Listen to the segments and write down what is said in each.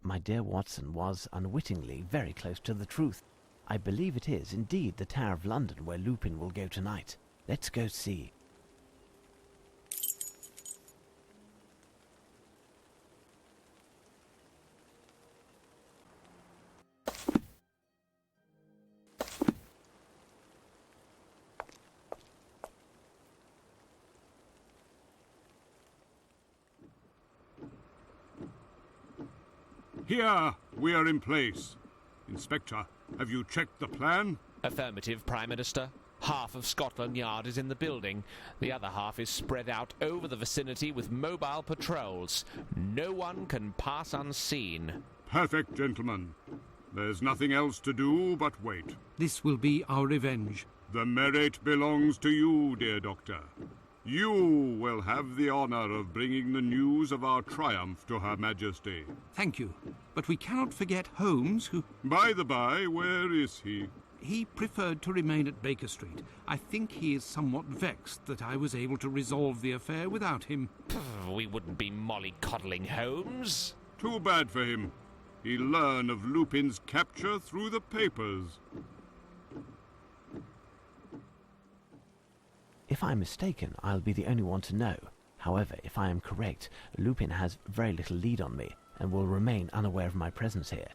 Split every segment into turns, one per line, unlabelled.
My dear Watson was, unwittingly, very close to the truth. I believe it is, indeed, the Tower of London where Lupin will go tonight. Let's go see.
Here, we are in place. Inspector, have you checked the plan?
Affirmative, Prime Minister. Half of Scotland Yard is in the building. The other half is spread out over the vicinity with mobile patrols. No one can pass unseen.
Perfect, gentlemen. There's nothing else to do but wait.
This will be our revenge.
The merit belongs to you, dear Doctor. You will have the honor of bringing the news of our triumph to Her Majesty.
Thank you. But we cannot forget Holmes, who...
By the by, where is he?
He preferred to remain at Baker Street. I think he is somewhat vexed that I was able to resolve the affair without him.
We wouldn't be mollycoddling Holmes.
Too bad for him. He'll learn of Lupin's capture through the papers.
If I'm mistaken, I'll be the only one to know. However, if I am correct, Lupin has very little lead on me, and will remain unaware of my presence here.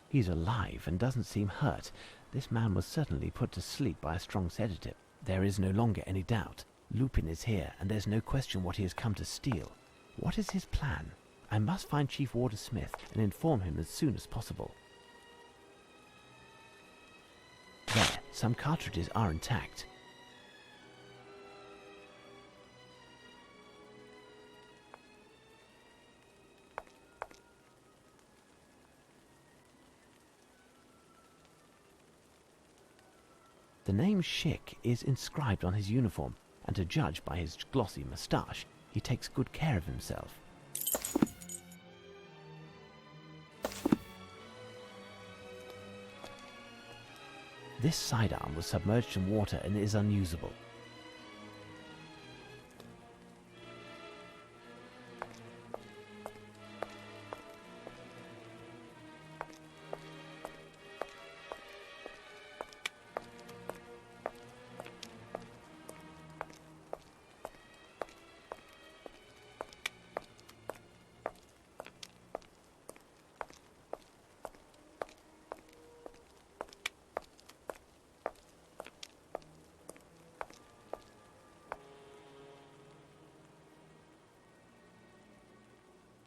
He's alive and doesn't seem hurt. This man was certainly put to sleep by a strong sedative. There is no longer any doubt. Lupin is here, and there's no question what he has come to steal. What is his plan? I must find Chief Warder Smith and inform him as soon as possible. There, some cartridges are intact. The name Schick is inscribed on his uniform, and to judge by his glossy moustache, he takes good care of himself. This sidearm was submerged in water and is unusable.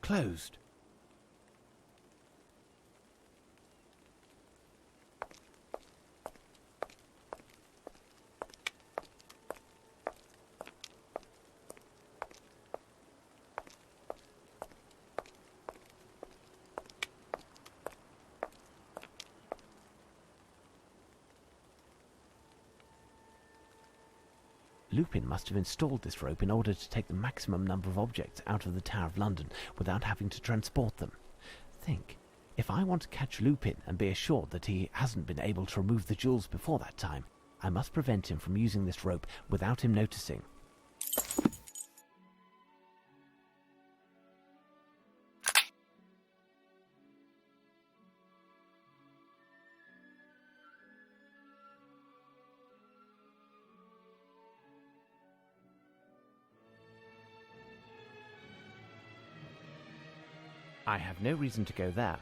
Closed. Lupin must have installed this rope in order to take the maximum number of objects out of the Tower of London without having to transport them. Think, if I want to catch Lupin and be assured that he hasn't been able to remove the jewels before that time, I must prevent him from using this rope without him noticing. I have no reason to go there.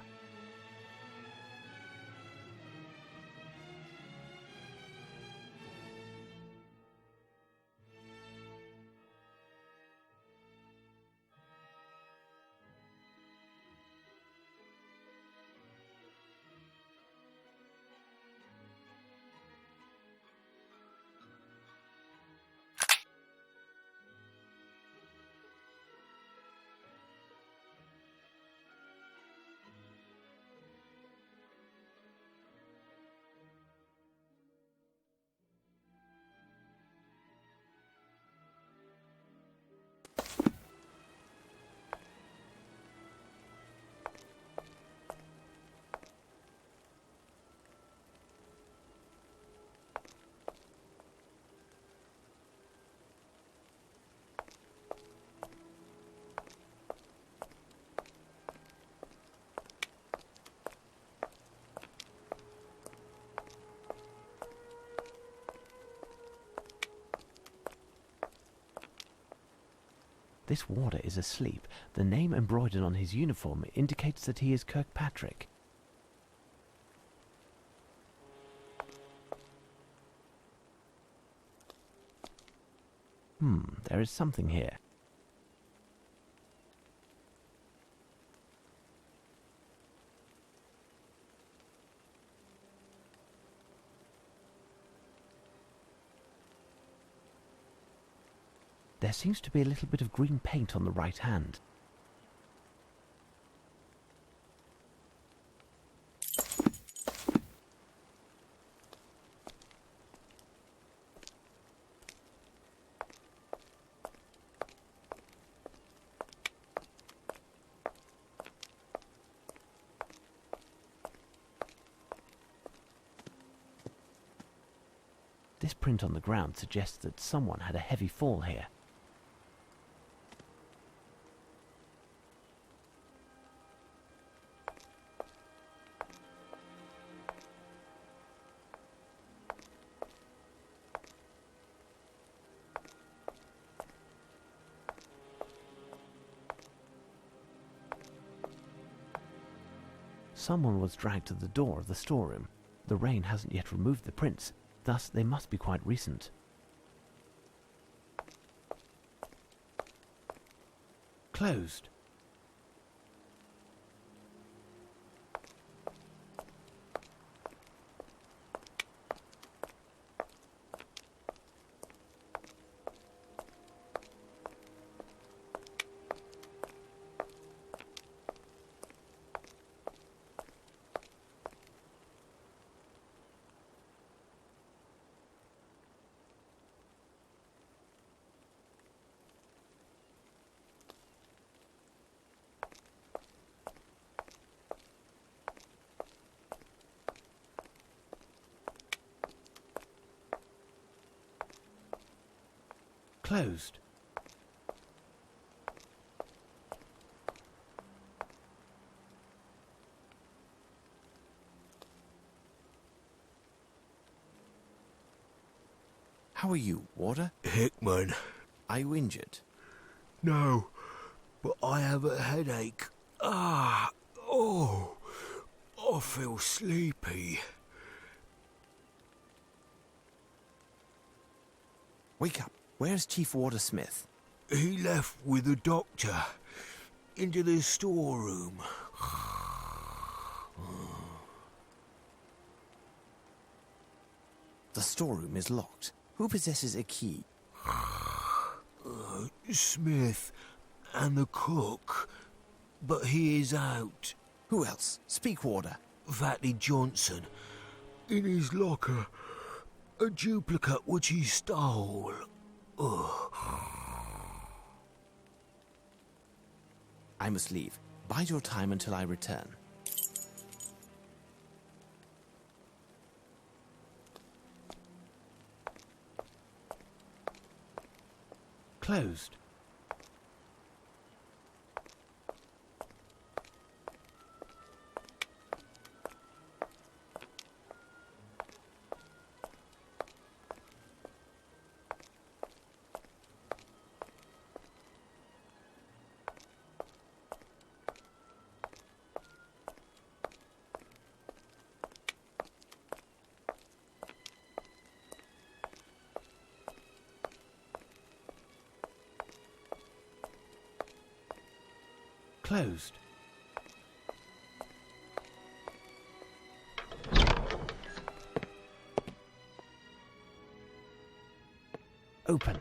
This warder is asleep. The name embroidered on his uniform indicates that he is Kirkpatrick. There is something here. There seems to be a little bit of green paint on the right hand. This print on the ground suggests that someone had a heavy fall here. Someone was dragged to the door of the storeroom. The rain hasn't yet removed the prints, thus they must be quite recent. Closed. Closed.
How are you, Warder?
Hickman.
Are you injured?
No, but I have a headache. I feel sleepy.
Wake up. Where's Chief Warder Smith?
He left with the doctor into the storeroom.
The storeroom is locked. Who possesses a key?
Smith and the cook, but he is out.
Who else? Speak, Warder.
Fatty Johnson, in his locker, a duplicate which he stole.
I must leave. Bide your time until I return.
Closed. Closed. Open.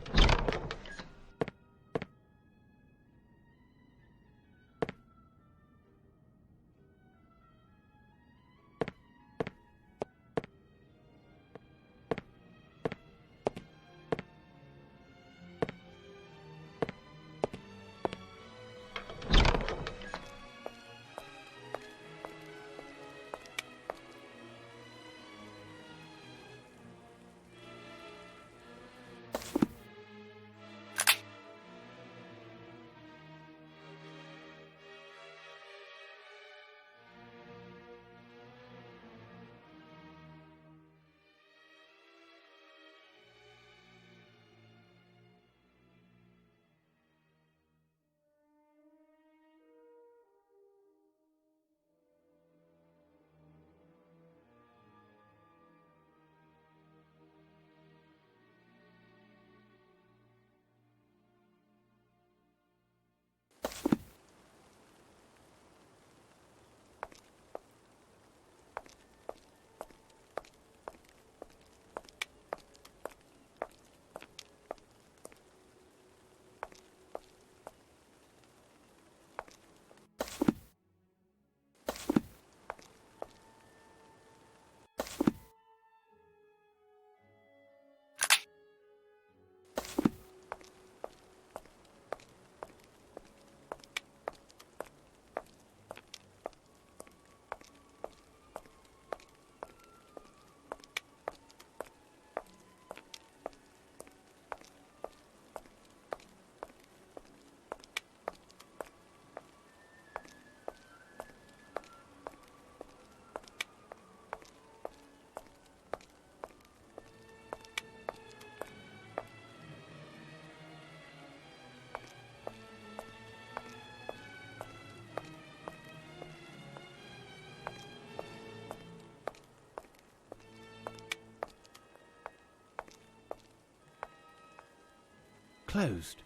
Closed.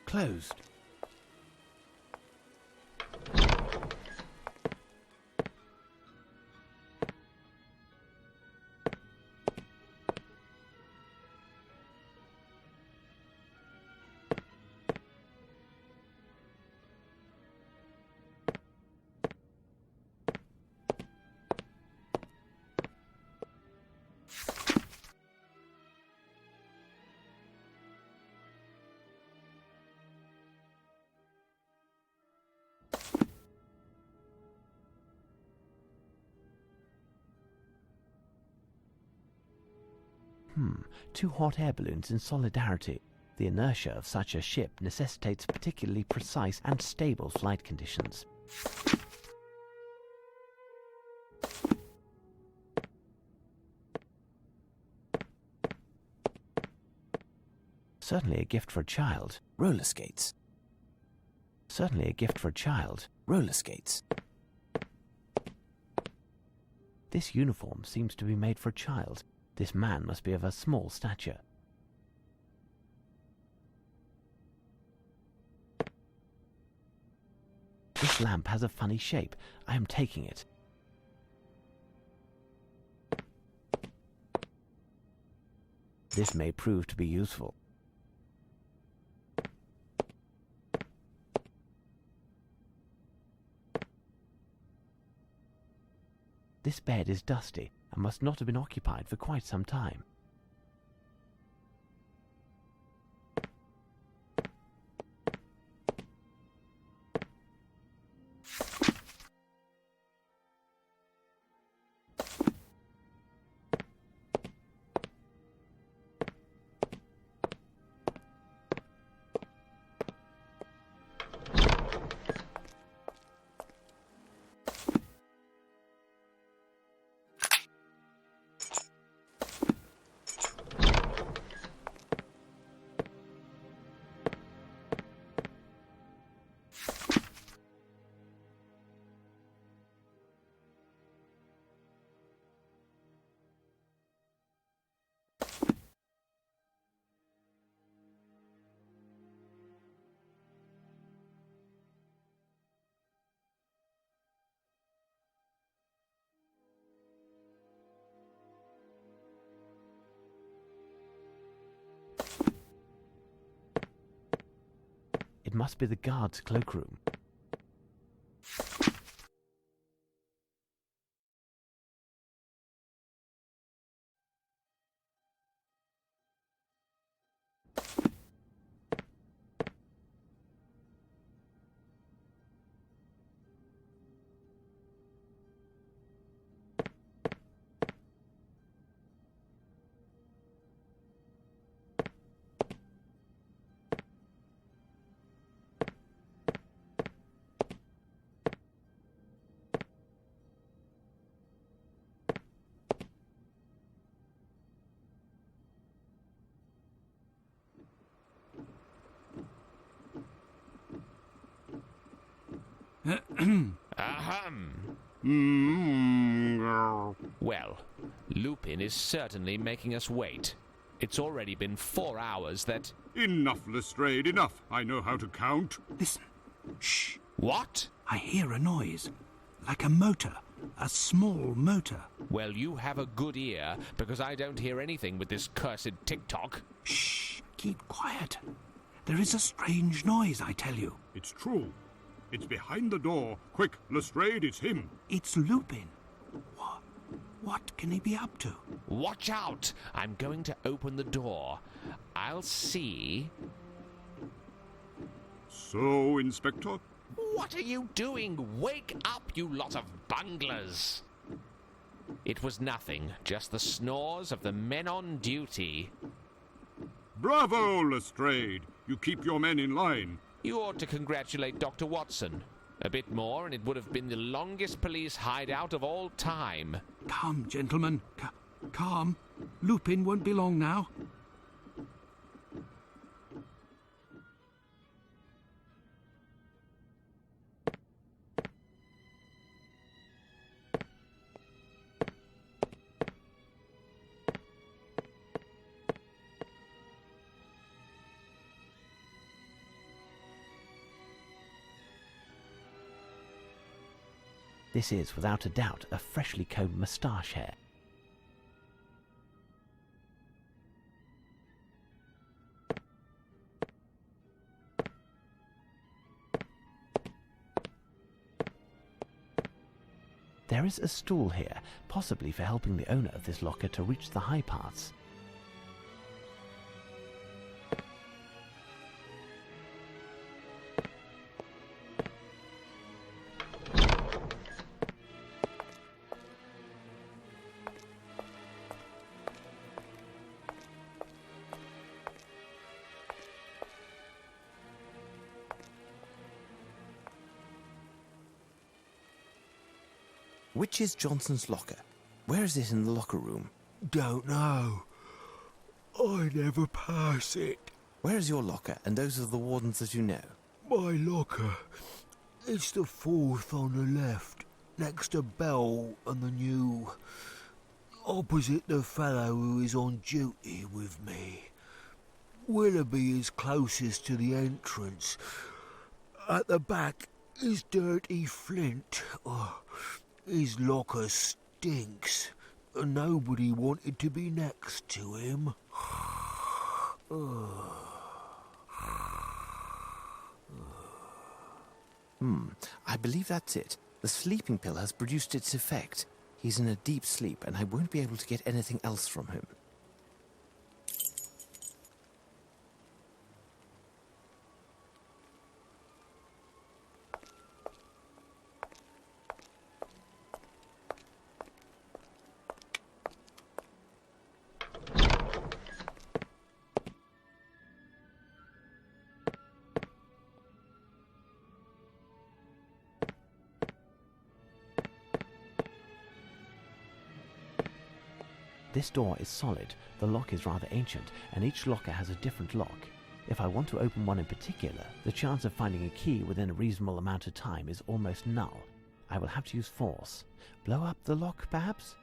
Closed. Two hot air balloons in solidarity. The inertia of such a ship necessitates particularly precise and stable flight conditions. Certainly a gift for a child.
Roller skates.
Certainly a gift for a child.
Roller skates.
This uniform seems to be made for a child. This man must be of a small stature. This lamp has a funny shape. I am taking it. This may prove to be useful. This bed is dusty and must not have been occupied for quite some time. It must be the guard's cloakroom.
Ahem.
Mm.
Well, Lupin is certainly making us wait. It's already been 4 hours that...
Enough, Lestrade, enough. I know how to count.
Listen. Shh.
What?
I hear a noise. Like a motor. A small motor.
Well, you have a good ear, because I don't hear anything with this cursed tick-tock.
Shh. Keep quiet. There is a strange noise, I tell you.
It's true. It's behind the door. Quick, Lestrade, it's him.
It's Lupin. What can he be up to?
Watch out! I'm going to open the door. I'll see...
So, Inspector?
What are you doing? Wake up, you lot of bunglers! It was nothing, just the snores of the men on duty.
Bravo, Lestrade! You keep your men in line.
You ought to congratulate Dr. Watson. A bit more, and it would have been the longest police hideout of all time.
Calm, gentlemen. Calm. Lupin won't be long now.
This is, without a doubt, a freshly combed moustache hair. There is a stool here, possibly for helping the owner of this locker to reach the high parts.
Which is Johnson's locker? Where is it in the locker room?
Don't know. I never pass it.
Where is your locker and those of the wardens that you know?
My locker. It's the fourth on the left, next to Bell and the new. Opposite the fellow who is on duty with me. Willoughby is closest to the entrance. At the back is Dirty Flint. Oh, his locker stinks. Nobody wanted to be next to him.
I believe that's it. The sleeping pill has produced its effect. He's in a deep sleep, and I won't be able to get anything else from him.
This door is solid, the lock is rather ancient, and each locker has a different lock. If I want to open one in particular, the chance of finding a key within a reasonable amount of time is almost null. I will have to use force. Blow up the lock, perhaps?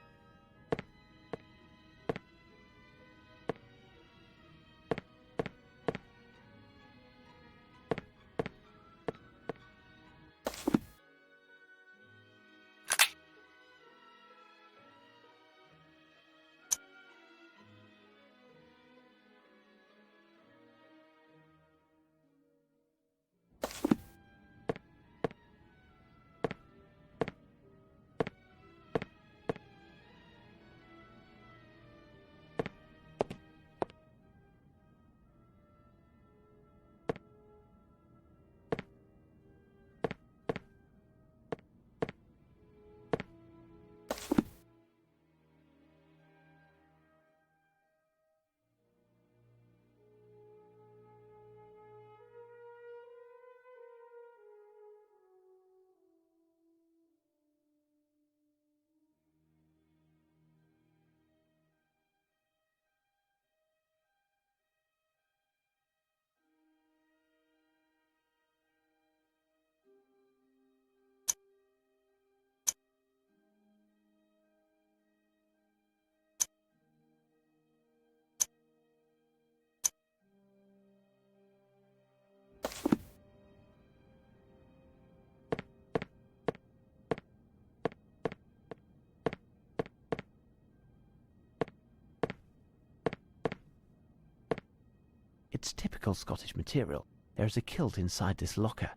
It's typical Scottish material. There is a kilt inside this locker.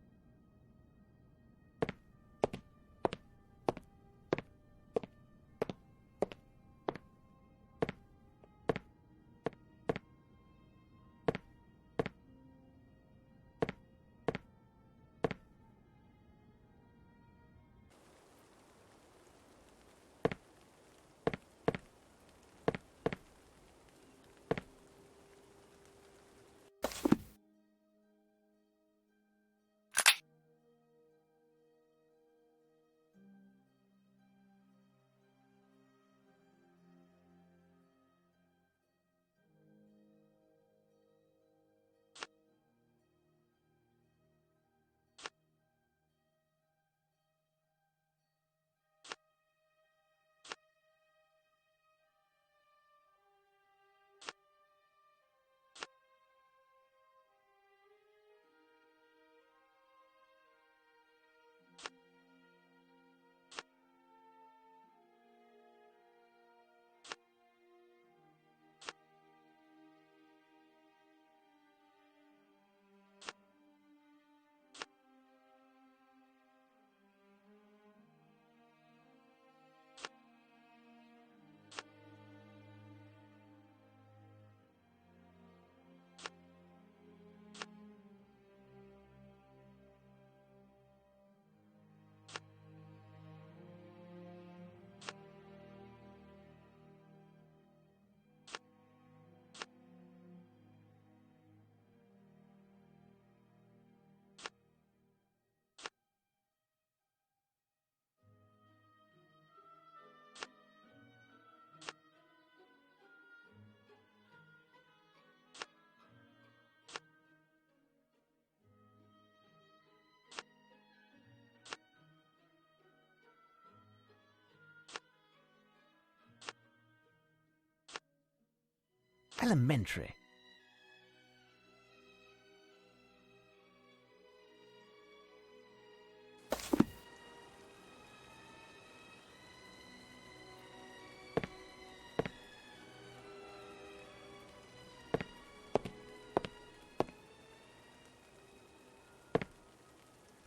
elementary.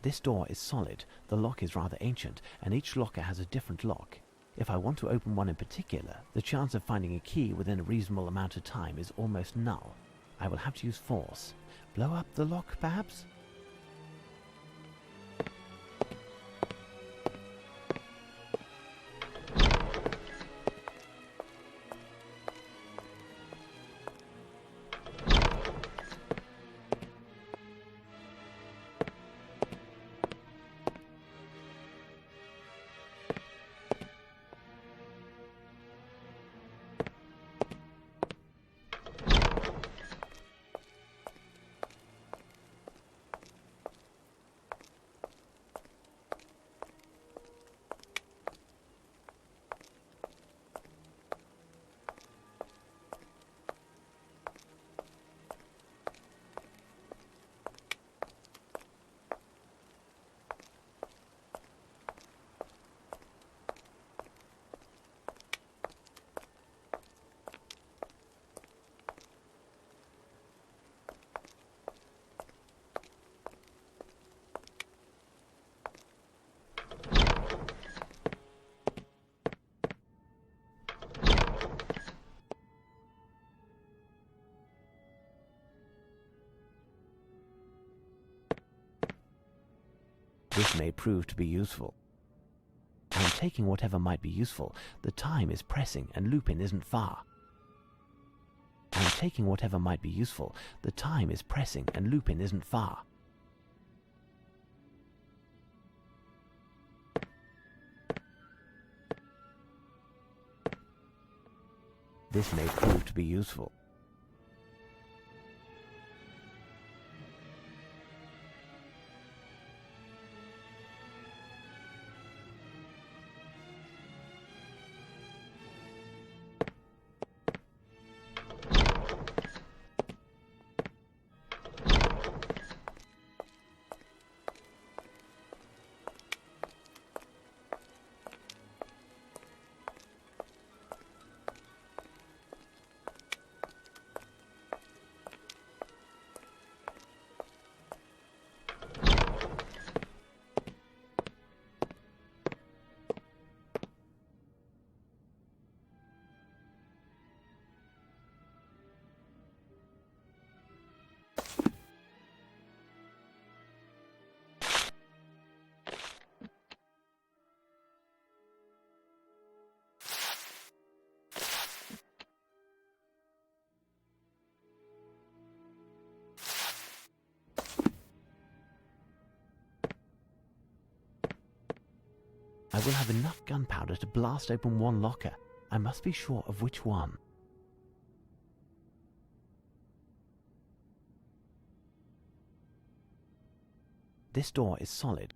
This door is solid, the lock is rather ancient, and each locker has a different lock. If I want to open one in particular, the chance of finding a key within a reasonable amount of time is almost null. I will have to use force. Blow up the lock, perhaps? This may prove to be useful. I am taking whatever might be useful. The time is pressing and Lupin isn't far. I am taking whatever might be useful. The time is pressing and Lupin isn't far. This may prove to be useful. I will have enough gunpowder to blast open one locker. I must be sure of which one. This door is solid.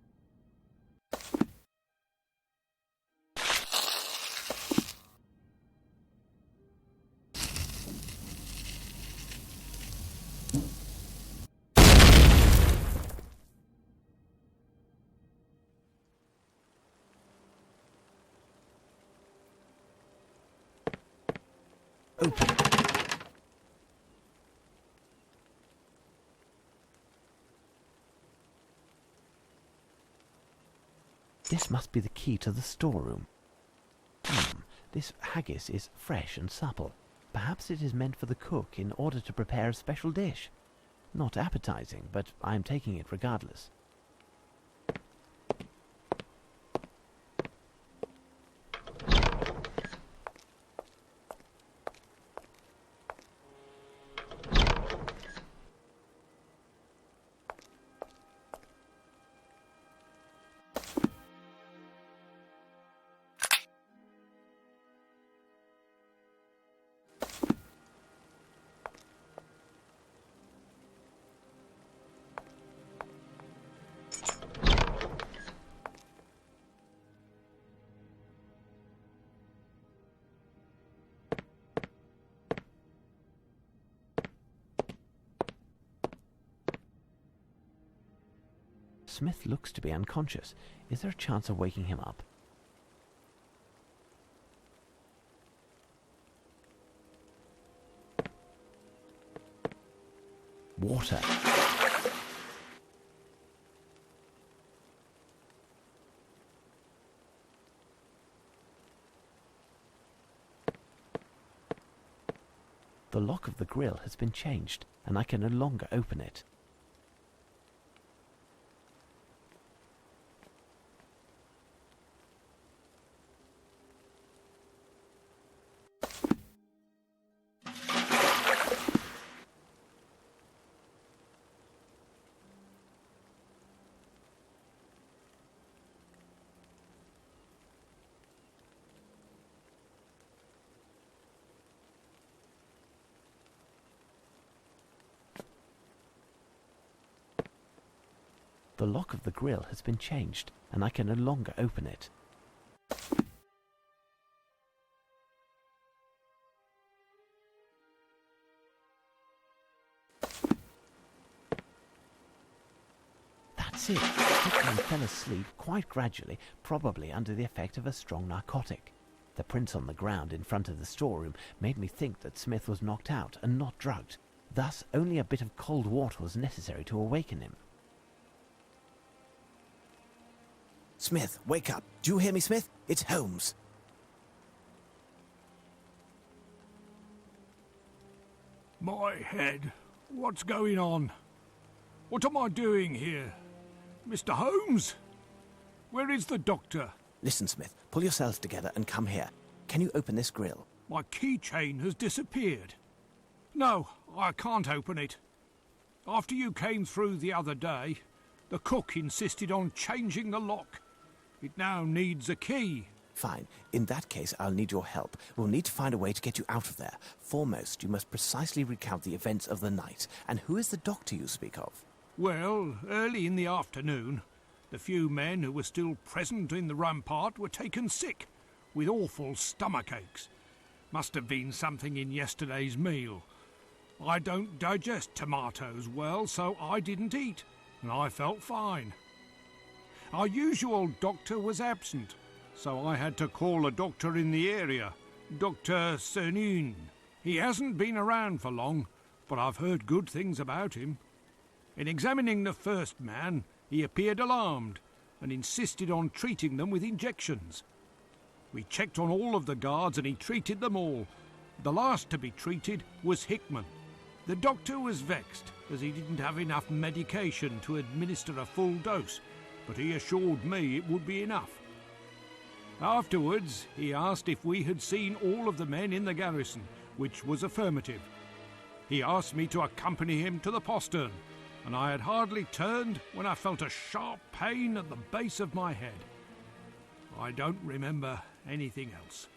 Open. This must be the key to the storeroom. This haggis is fresh and supple. Perhaps it is meant for the cook in order to prepare a special dish. Not appetizing, but I am taking it regardless. Smith looks to be unconscious. Is there a chance of waking him up? Water. The lock of the grill has been changed, and I can no longer open it. The lock of the grill has been changed, and I can no longer open it. That's it. Hickman fell asleep quite gradually, probably under the effect of a strong narcotic. The prints on the ground in front of the storeroom made me think that Smith was knocked out and not drugged. Thus, only a bit of cold water was necessary to awaken him.
Smith, wake up. Do you hear me, Smith? It's Holmes.
My head. What's going on? What am I doing here? Mr. Holmes? Where is the doctor?
Listen, Smith, pull yourself together and come here. Can you open this grill?
My keychain has disappeared. No, I can't open it. After you came through the other day, the cook insisted on changing the lock. It now needs a key.
Fine. In that case, I'll need your help. We'll need to find a way to get you out of there. Foremost, you must precisely recount the events of the night. And who is the doctor you speak of?
Well, early in the afternoon, the few men who were still present in the rampart were taken sick, with awful stomach aches. Must have been something in yesterday's meal. I don't digest tomatoes well, so I didn't eat, and I felt fine. Our usual doctor was absent, so I had to call a doctor in the area, Dr. Arsene. He hasn't been around for long, but I've heard good things about him. In examining the first man, he appeared alarmed and insisted on treating them with injections. We checked on all of the guards and he treated them all. The last to be treated was Hickman. The doctor was vexed as he didn't have enough medication to administer a full dose, but he assured me it would be enough. Afterwards, he asked if we had seen all of the men in the garrison, which was affirmative. He asked me to accompany him to the postern, and I had hardly turned when I felt a sharp pain at the base of my head. I don't remember anything else.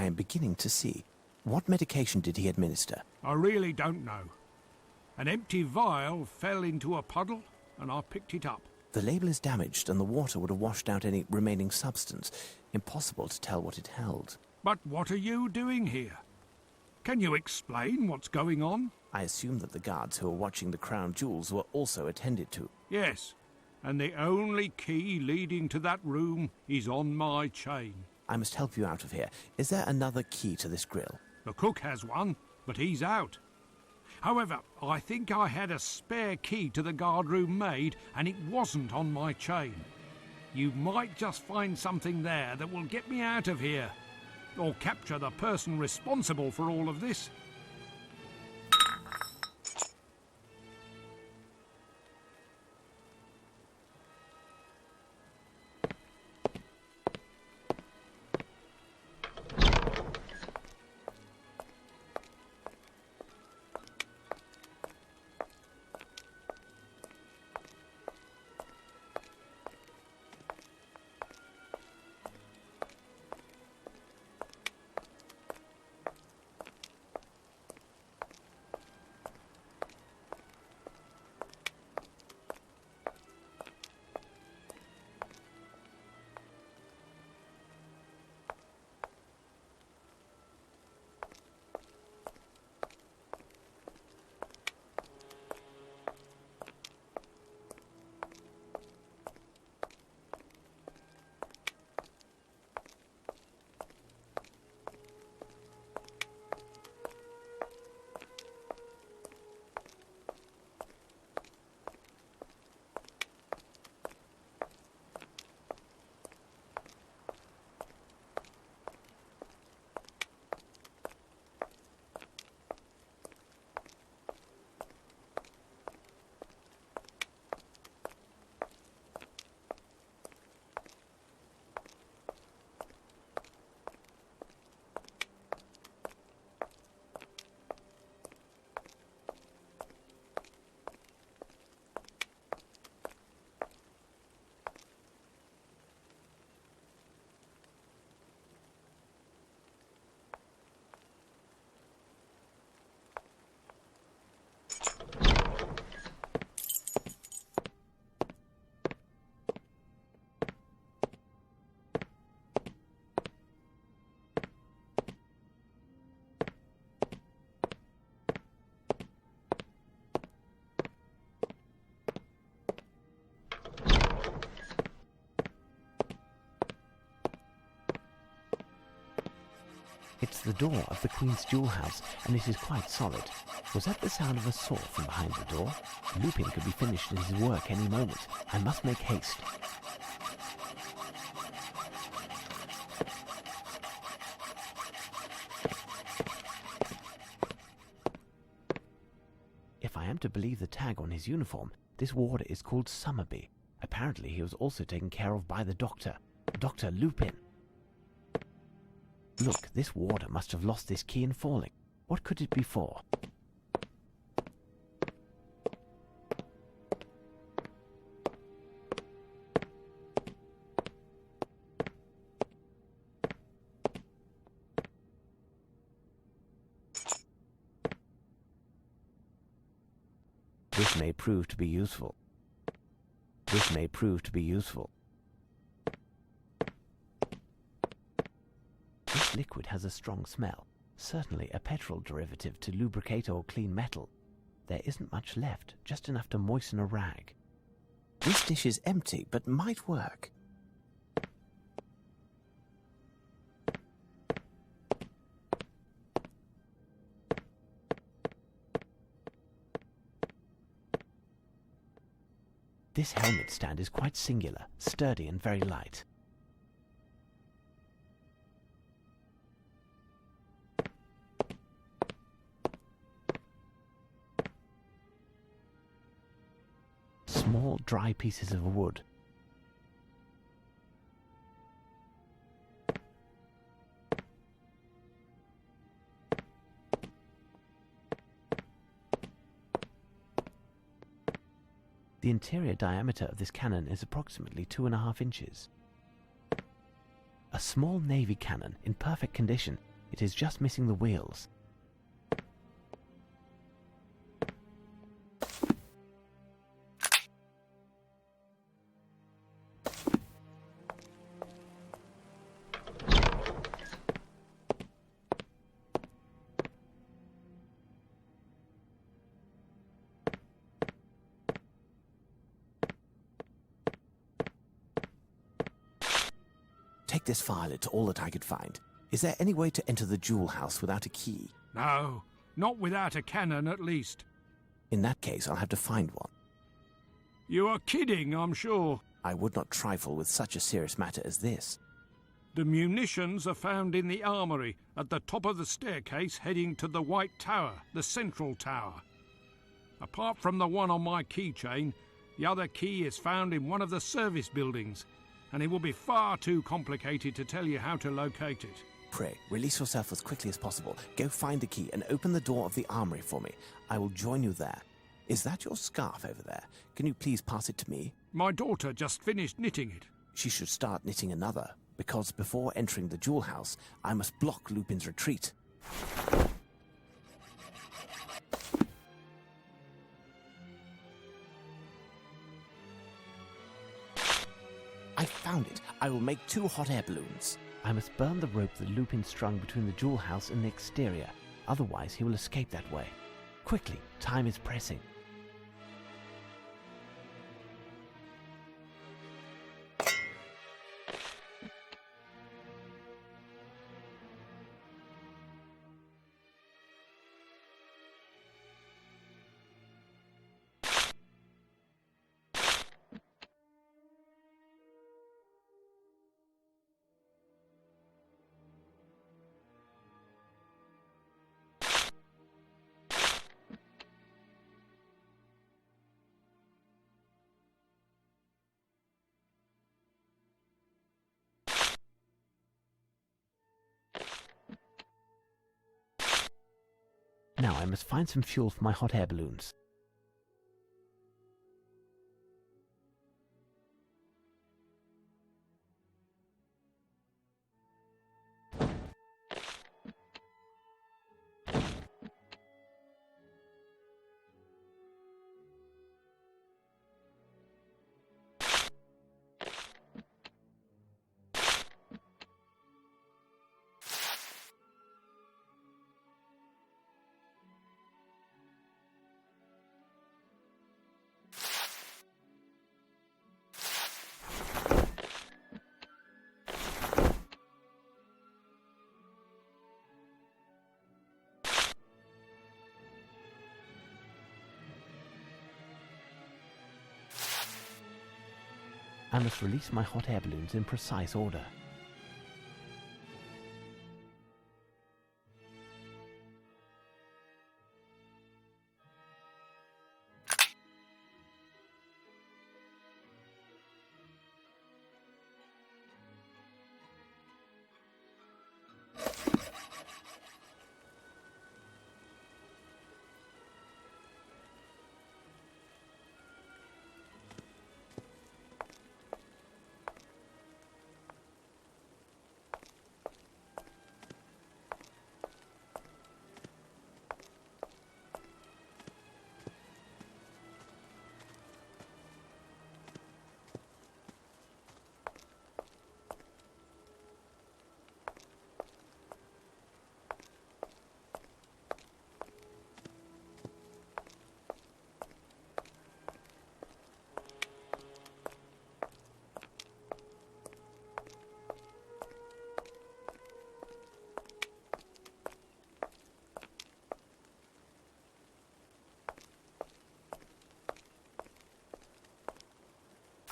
I am beginning to see. What medication did he administer?
I really don't know. An empty vial fell into a puddle, and I picked it up.
The label is damaged and the water would have washed out any remaining substance. Impossible to tell what it held.
But what are you doing here? Can you explain what's going on?
I assume that the guards who are watching the crown jewels were also attended to.
Yes, and the only key leading to that room is on my chain.
I must help you out of here. Is there another key to this grill?
The cook has one, but he's out. However, I think I had a spare key to the guardroom maid, and it wasn't on my chain. You might just find something there that will get me out of here, or capture the person responsible for all of this.
It's the door of the Queen's jewel house, and it is quite solid. Was that the sound of a saw from behind the door? Lupin could be finished in his work any moment. I must make haste. If I am to believe the tag on his uniform, this warder is called Summerby. Apparently he was also taken care of by the doctor, Dr. Lupin. Look, this warder must have lost this key in falling. What could it be for? This may prove to be useful. This may prove to be useful. This liquid has a strong smell, certainly a petrol derivative to lubricate or clean metal. There isn't much left, just enough to moisten a rag.
This dish is empty, but might work.
This helmet stand is quite singular, sturdy and very light. Small, dry pieces of wood. The interior diameter of this cannon is approximately 2.5 inches. A small navy cannon in perfect condition. It is just missing the wheels.
Take this file. It's all that I could find. Is there any way to enter the jewel house without a key?
No, not without a cannon at least.
In that case, I'll have to find one.
You are kidding, I'm sure.
I would not trifle with such a serious matter as this.
The munitions are found in the armory at the top of the staircase heading to the White Tower, the central tower. Apart from the one on my keychain, the other key is found in one of the service buildings, and it will be far too complicated to tell you how to locate it.
Pray, release yourself as quickly as possible. Go find the key and open the door of the armory for me. I will join you there. Is that your scarf over there? Can you please pass it to me?
My daughter just finished knitting it.
She should start knitting another, because before entering the jewel house, I must block Lupin's retreat. I found it. I will make 2 hot air balloons.
I must burn the rope that Lupin strung between the jewel house and the exterior. Otherwise he will escape that way. Quickly, time is pressing. Now I must find some fuel for my hot air balloons. I must release my hot air balloons in precise order.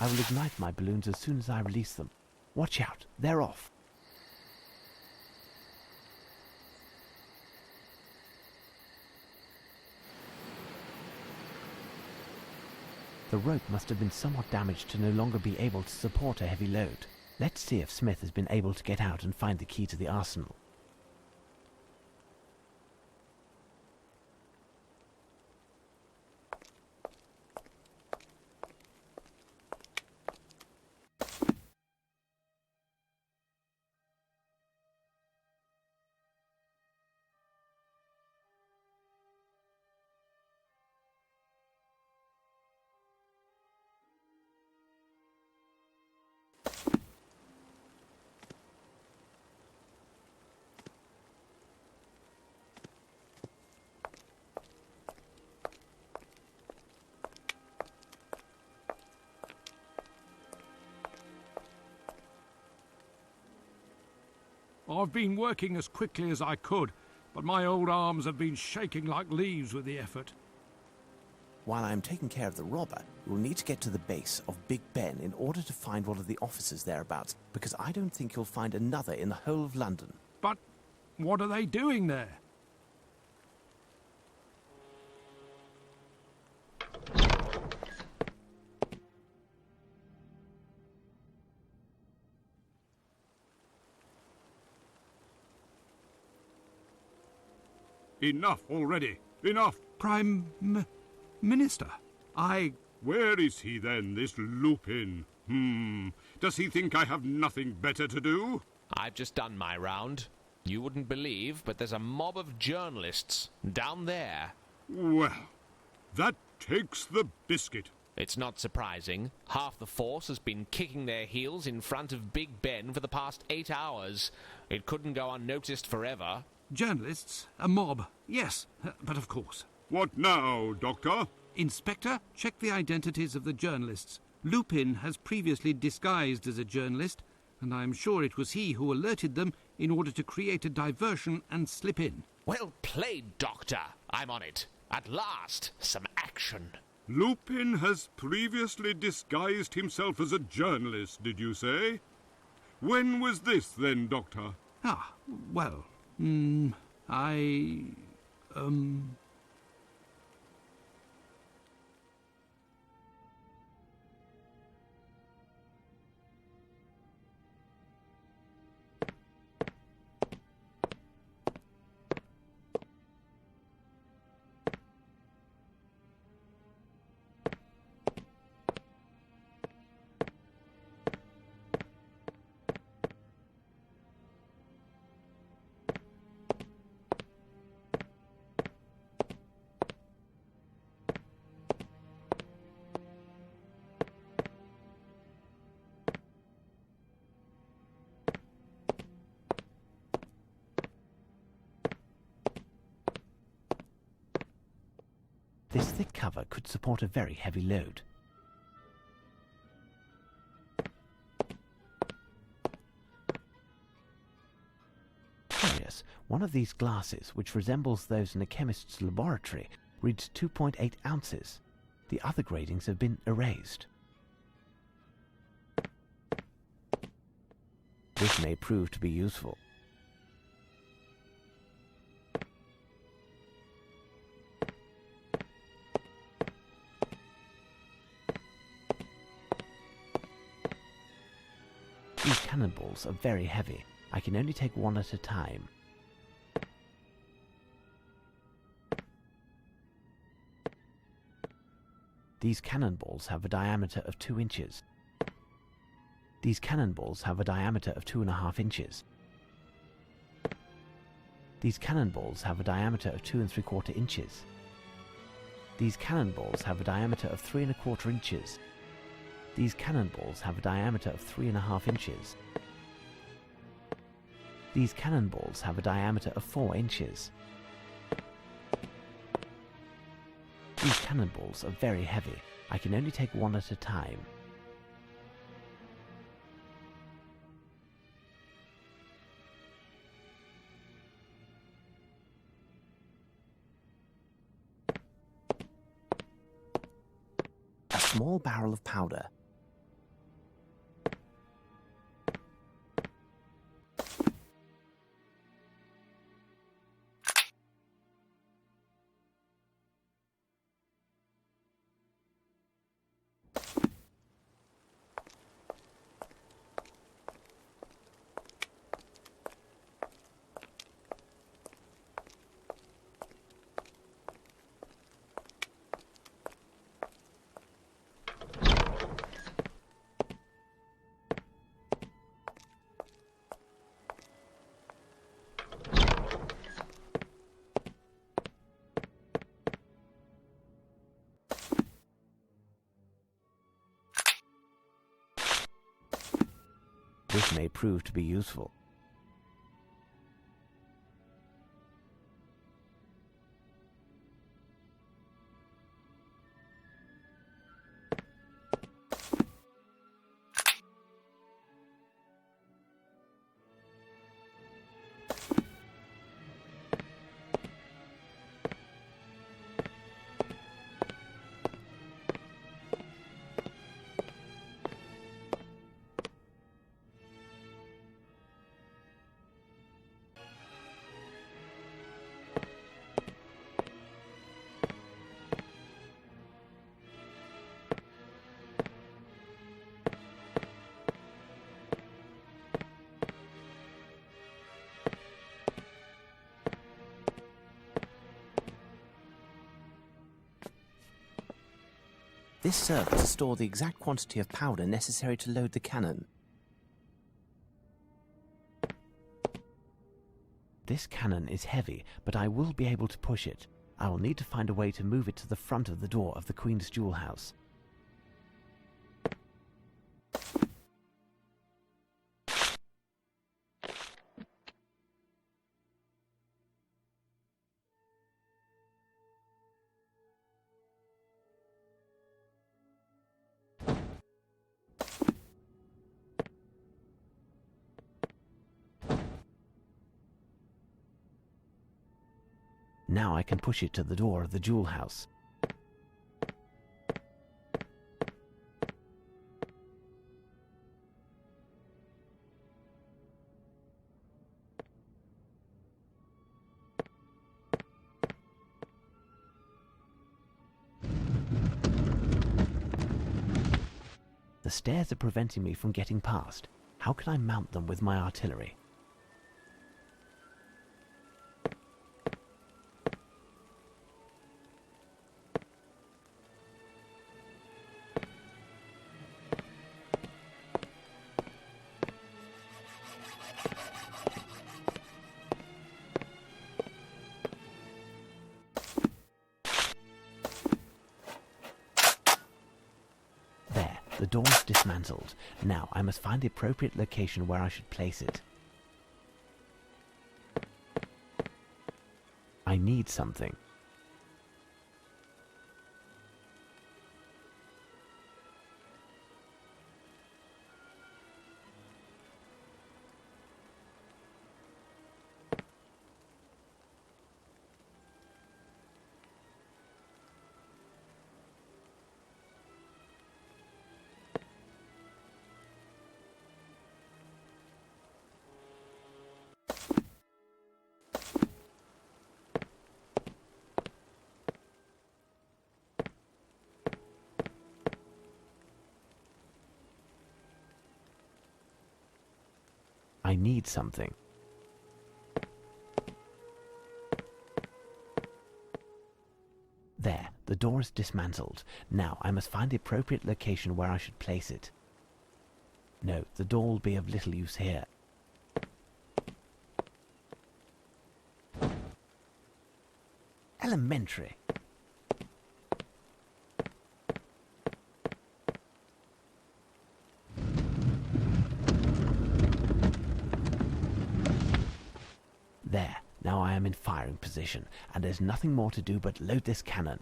I will ignite my balloons as soon as I release them. Watch out, they're off. The rope must have been somewhat damaged to no longer be able to support a heavy load. Let's see if Smith has been able to get out and find the key to the arsenal.
I've been working as quickly as I could, but my old arms have been shaking like leaves with the effort.
While I am taking care of the robber, you will need to get to the base of Big Ben in order to find one of the officers thereabouts, because I don't think you'll find another in the whole of London.
But what are they doing there?
Enough already. Enough.
Prime Minister,
Where is he then, this Lupin? Does he think I have nothing better to do?
I've just done my round. You wouldn't believe, but there's a mob of journalists down there.
Well, that takes the biscuit.
It's not surprising. Half the force has been kicking their heels in front of Big Ben for the past 8 hours. It couldn't go unnoticed forever.
Journalists, a mob, yes, but of course.
What now, Doctor?
Inspector, check the identities of the journalists. Lupin has previously disguised as a journalist, and I am sure it was he who alerted them in order to create a diversion and slip in.
Well played, Doctor. I'm on it. At last, some action.
Lupin has previously disguised himself as a journalist, did you say? When was this, then, Doctor?
Ah, well,
This thick cover could support a very heavy load. Curious, one of these glasses, which resembles those in a chemist's laboratory, reads 2.8 ounces. The other gradings have been erased. This may prove to be useful. These cannonballs are very heavy. I can only take one at a time. These cannonballs have a diameter of 2 inches. These cannonballs have a diameter of 2.5 inches. These cannonballs have a diameter of 2 3/4 inches. These cannonballs have a diameter of 3 1/4 inches. These cannonballs have a diameter of 3.5 inches. These cannonballs have a diameter of 4 inches. These cannonballs are very heavy. I can only take one at a time. A small barrel of powder. This may prove to be useful. This serves to store the exact quantity of powder necessary to load the cannon. This cannon is heavy, but I will be able to push it. I will need to find a way to move it to the front of the door of the Queen's Jewel House. Now I can push it to the door of the jewel house. The stairs are preventing me from getting past. How can I mount them with my artillery? The door is dismantled. Now I must find the appropriate location where I should place it. I need something. I need something. There, the door is dismantled. Now I must find the appropriate location where I should place it. No, the door will be of little use here. Elementary. There, now I am in firing position, and there's nothing more to do but load this cannon.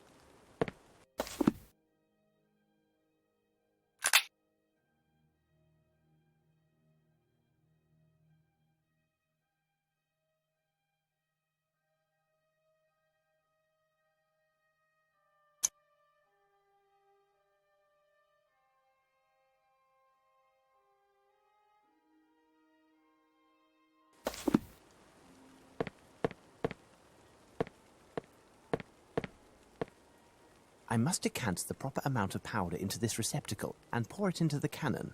I must decant the proper amount of powder into this receptacle and pour it into the cannon.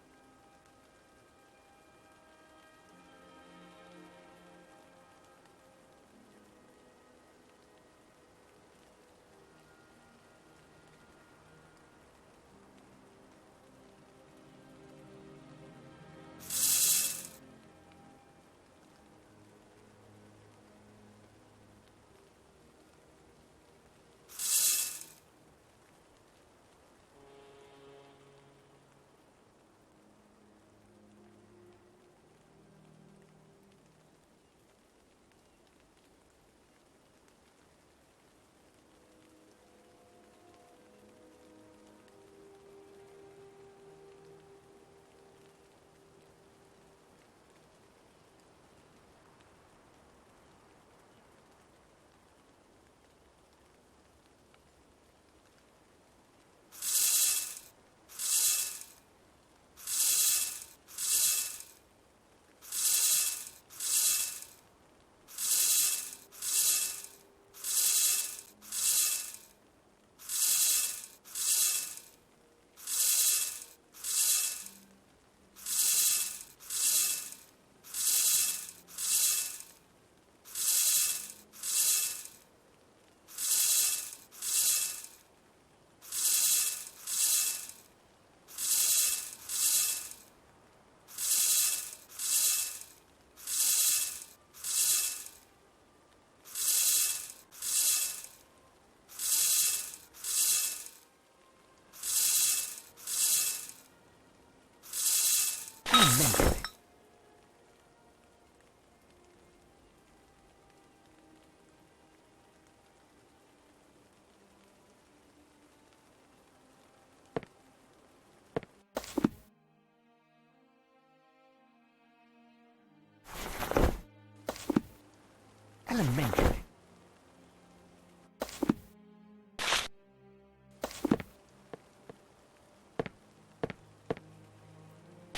Elementary.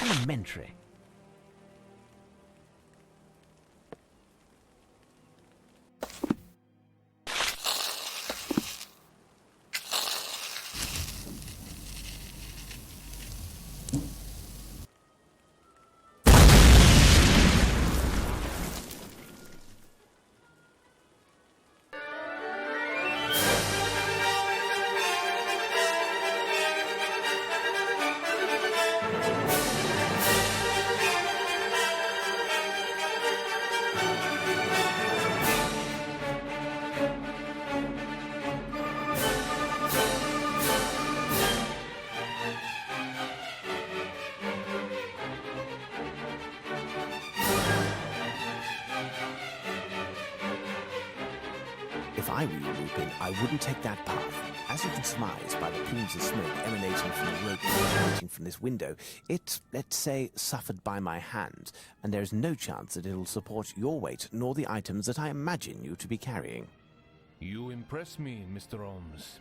Elementary. Elementary. If I were you, Lupin, I wouldn't take that path. As you can surmise by the plumes of smoke emanating from the rope emanating from this window, it, let's say, suffered by my hand, and there is no chance that it'll support your weight nor the items that I imagine you to be carrying.
You impress me, Mr. Holmes.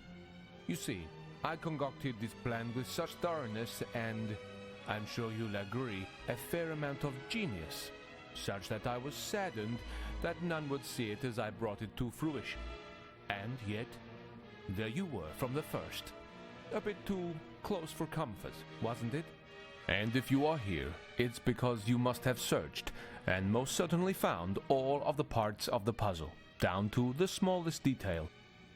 You see, I concocted this plan with such thoroughness and, I'm sure you'll agree, a fair amount of genius, such that I was saddened that none would see it as I brought it to fruition. And yet, there you were from the first. A bit too close for comfort, wasn't it? And if you are here, it's because you must have searched, and most certainly found all of the parts of the puzzle, down to the smallest detail.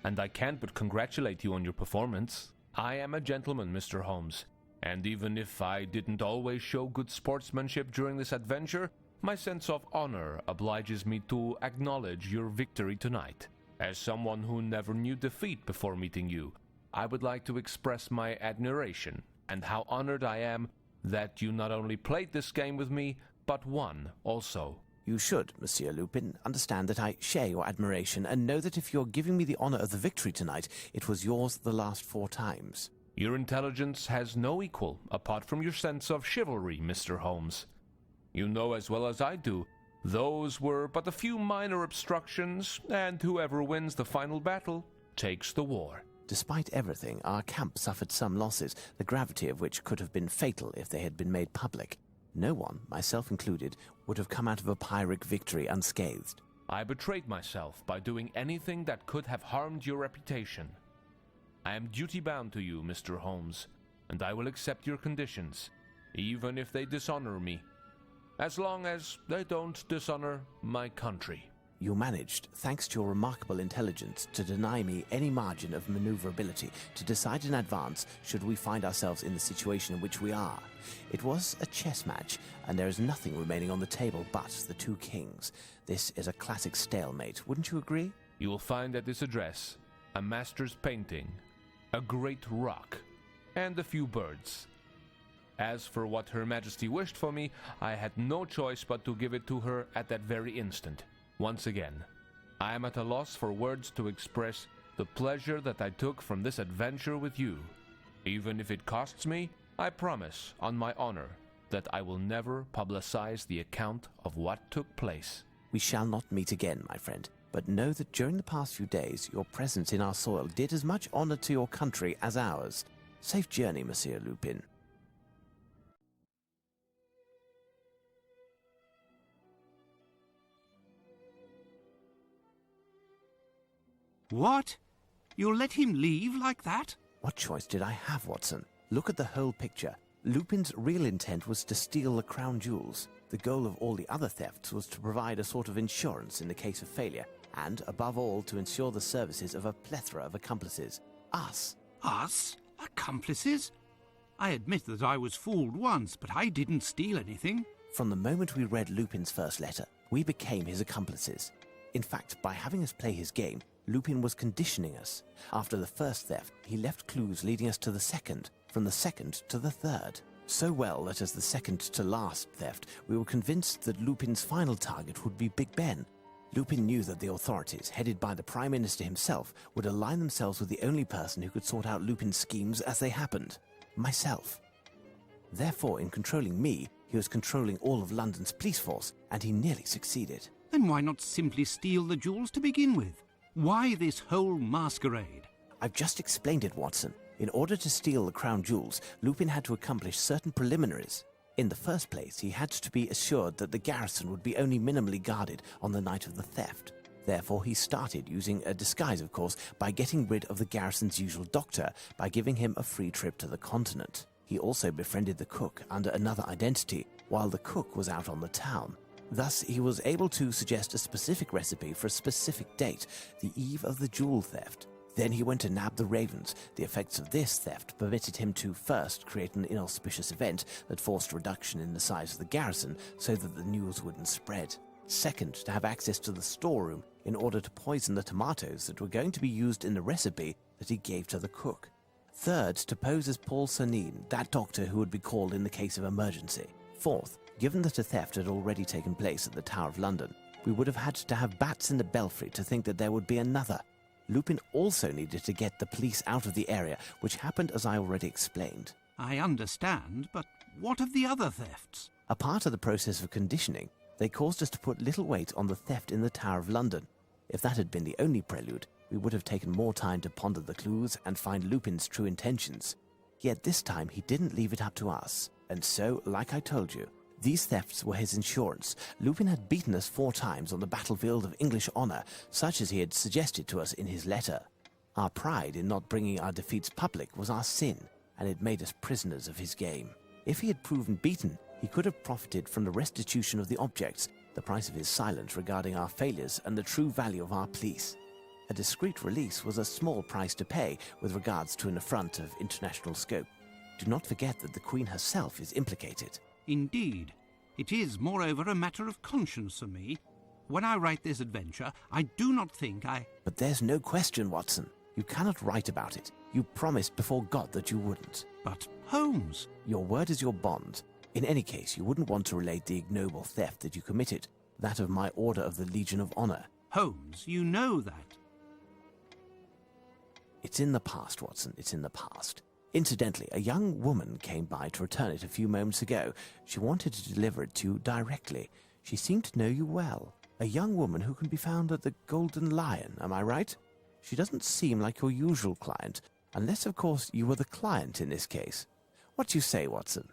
And I can't but congratulate you on your performance. I am a gentleman, Mr. Holmes, and even if I didn't always show good sportsmanship during this adventure, my sense of honor obliges me to acknowledge your victory tonight. As someone who never knew defeat before meeting you, I would like to express my admiration and how honored I am that you not only played this game with me, but won also.
You should, Monsieur Lupin, understand that I share your admiration and know that if you're giving me the honor of the victory tonight, it was yours the last 4 times.
Your intelligence has no equal apart from your sense of chivalry, Mr. Holmes. You know as well as I do, those were but a few minor obstructions, and whoever wins the final battle takes the war.
Despite everything, our camp suffered some losses, the gravity of which could have been fatal if they had been made public. No one, myself included, would have come out of a Pyrrhic victory unscathed.
I betrayed myself by doing anything that could have harmed your reputation. I am duty-bound to you, Mr. Holmes, and I will accept your conditions, even if they dishonor me, as long as they don't dishonor my country.
You managed, thanks to your remarkable intelligence, to deny me any margin of maneuverability to decide in advance should we find ourselves in the situation in which we are. It was a chess match, and there is nothing remaining on the table but the 2 kings. This is a classic stalemate, wouldn't you agree?
You will find at this address a master's painting, a great rock, and a few birds. As for what Her Majesty wished for me, I had no choice but to give it to her at that very instant. Once again, I am at a loss for words to express the pleasure that I took from this adventure with you. Even if it costs me, I promise, on my honor, that I will never publicize the account of what took place.
We shall not meet again, my friend, but know that during the past few days, your presence in our soil did as much honor to your country as ours. Safe journey, Monsieur Lupin.
What? You'll let him leave like that?
What choice did I have, Watson? Look at the whole picture. Lupin's real intent was to steal the crown jewels. The goal of all the other thefts was to provide a sort of insurance in the case of failure, and, above all, to ensure the services of a plethora of accomplices. Us.
Us? Accomplices? I admit that I was fooled once, but I didn't steal anything.
From the moment we read Lupin's first letter, we became his accomplices. In fact, by having us play his game, Lupin was conditioning us. After the first theft, he left clues leading us to the second, from the second to the third. So well that as the second to last theft, we were convinced that Lupin's final target would be Big Ben. Lupin knew that the authorities, headed by the Prime Minister himself, would align themselves with the only person who could sort out Lupin's schemes as they happened: myself. Therefore, in controlling me, he was controlling all of London's police force, and he nearly succeeded.
Then why not simply steal the jewels to begin with? Why this whole masquerade?
I've just explained it, Watson. In order to steal the crown jewels, Lupin had to accomplish certain preliminaries. In the first place, he had to be assured that the garrison would be only minimally guarded on the night of the theft. Therefore, he started using a disguise, of course, by getting rid of the garrison's usual doctor, by giving him a free trip to the continent. He also befriended the cook under another identity, while the cook was out on the town. Thus, he was able to suggest a specific recipe for a specific date, the eve of the jewel theft. Then he went to nab the ravens. The effects of this theft permitted him to first create an inauspicious event that forced a reduction in the size of the garrison so that the news wouldn't spread. Second, to have access to the storeroom in order to poison the tomatoes that were going to be used in the recipe that he gave to the cook. Third, to pose as Paul Cernine, that doctor who would be called in the case of emergency. Fourth, given that a theft had already taken place at the Tower of London, we would have had to have bats in the belfry to think that there would be another. Lupin also needed to get the police out of the area, which happened as I already explained.
I understand, but what of the other thefts?
A part of the process of conditioning, they caused us to put little weight on the theft in the Tower of London. If that had been the only prelude, we would have taken more time to ponder the clues and find Lupin's true intentions. Yet this time he didn't leave it up to us. And so, like I told you, these thefts were his insurance. Lupin had beaten us 4 times on the battlefield of English honor, such as he had suggested to us in his letter. Our pride in not bringing our defeats public was our sin, and it made us prisoners of his game. If he had proven beaten, he could have profited from the restitution of the objects, the price of his silence regarding our failures, and the true value of our police. A discreet release was a small price to pay with regards to an affront of international scope. Do not forget that the Queen herself is implicated.
Indeed. It is, moreover, a matter of conscience for me. When I write this adventure, I do not think
But there's no question, Watson. You cannot write about it. You promised before God that you wouldn't.
But, Holmes...
Your word is your bond. In any case, you wouldn't want to relate the ignoble theft that you committed, that of my Order of the Legion of Honor.
Holmes, you know that.
It's in the past, Watson. It's in the past. Incidentally, a young woman came by to return it a few moments ago. She wanted to deliver it to you directly. She seemed to know you well. A young woman who can be found at the Golden Lion, am I right? She doesn't seem like your usual client, unless, of course, you were the client in this case. What do you say, Watson?